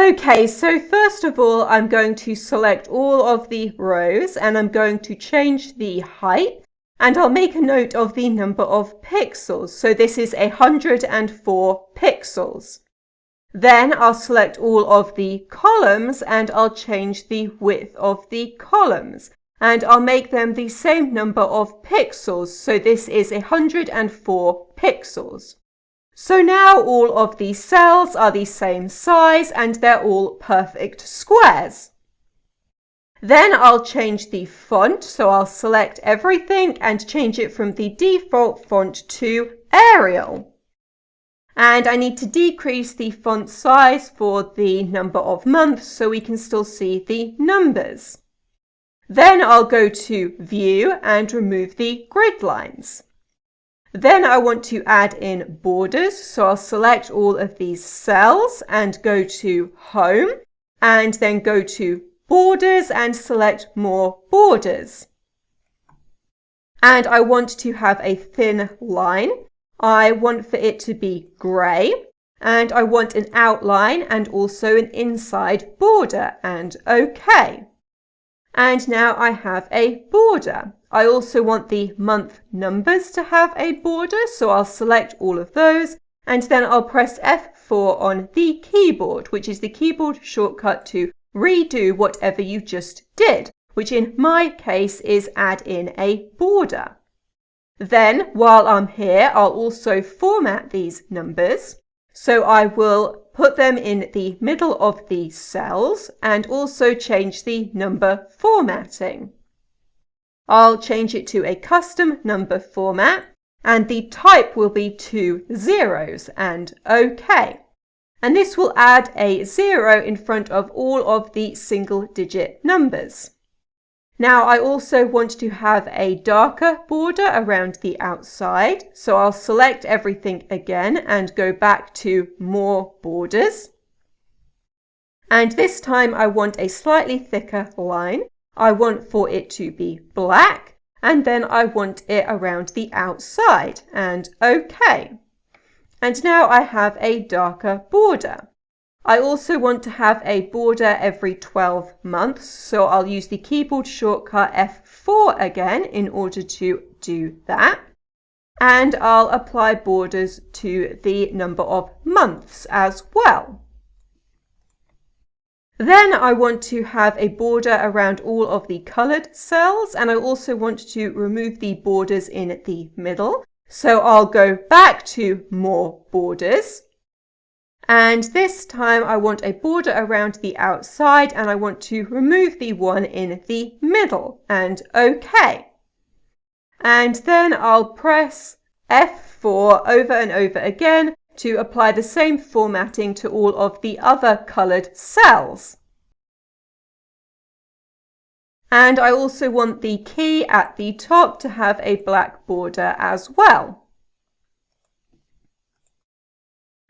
Okay, so first of all, I'm going to select all of the rows and I'm going to change the height, and I'll make a note of the number of pixels. So this is 104 pixels. Then I'll select all of the columns and I'll change the width of the columns, and I'll make them the same number of pixels. So this is 104 pixels. So now all of these cells are the same size and they're all perfect squares. Then I'll change the font, so I'll select everything and change it from the default font to Arial. And I need to decrease the font size for the number of months so we can still see the numbers. Then I'll go to View and remove the grid lines. Then I want to add in borders, so I'll select all of these cells and go to Home, and then go to Borders and select more borders. And I want to have a thin line. I want for it to be grey, and I want an outline and also an inside border, and OK. And now I have a border. I also want the month numbers to have a border, so I'll select all of those, and then I'll press F4 on the keyboard, which is the keyboard shortcut to redo whatever you just did, which in my case is add in a border. Then, while I'm here, I'll also format these numbers. So I will put them in the middle of the cells and also change the number formatting. I'll change it to a custom number format, and the type will be 2 zeros, and OK. And this will add a 0 in front of all of the single-digit numbers. Now I also want to have a darker border around the outside, so I'll select everything again and go back to More Borders. And this time I want a slightly thicker line. I want for it to be black, and then I want it around the outside, and OK. And now I have a darker border. I also want to have a border every 12 months, so I'll use the keyboard shortcut F4 again in order to do that. And I'll apply borders to the number of months as well. Then I want to have a border around all of the coloured cells, and I also want to remove the borders in the middle. So I'll go back to More Borders. And this time I want a border around the outside, and I want to remove the one in the middle, and OK. And then I'll press F4 over and over again to apply the same formatting to all of the other coloured cells. And I also want the key at the top to have a black border as well.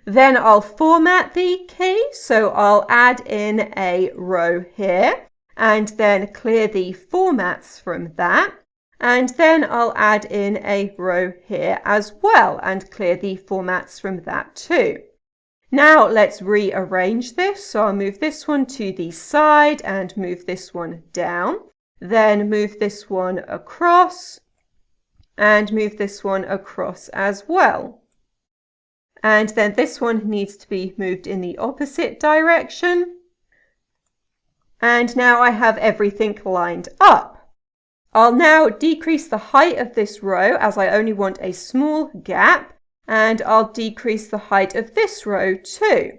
Then I'll format the key, so I'll add in a row here and then clear the formats from that. And then I'll add in a row here as well and clear the formats from that too. Now let's rearrange this. So I'll move this one to the side and move this one down. Then move this one across and move this one across as well. And then this one needs to be moved in the opposite direction. And now I have everything lined up. I'll now decrease the height of this row as I only want a small gap, and I'll decrease the height of this row too.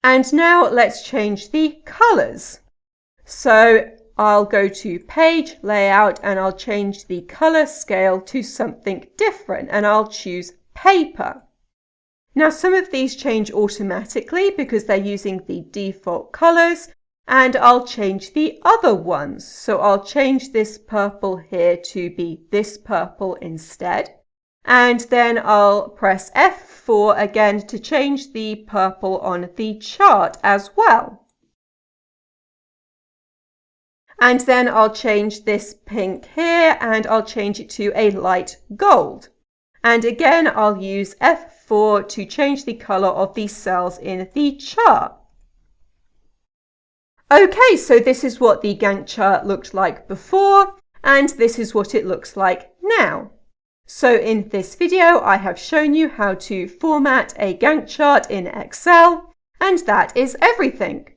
And now let's change the colours. So I'll go to Page Layout and I'll change the colour scale to something different, and I'll choose Paper. Now some of these change automatically because they're using the default colours, and I'll change the other ones. So I'll change this purple here to be this purple instead. And then I'll press F4 again to change the purple on the chart as well. And then I'll change this pink here and I'll change it to a light gold. And again, I'll use F4 to change the colour of the cells in the chart. Okay, so this is what the Gantt chart looked like before, and this is what it looks like now. So in this video, I have shown you how to format a Gantt chart in Excel, and that is everything.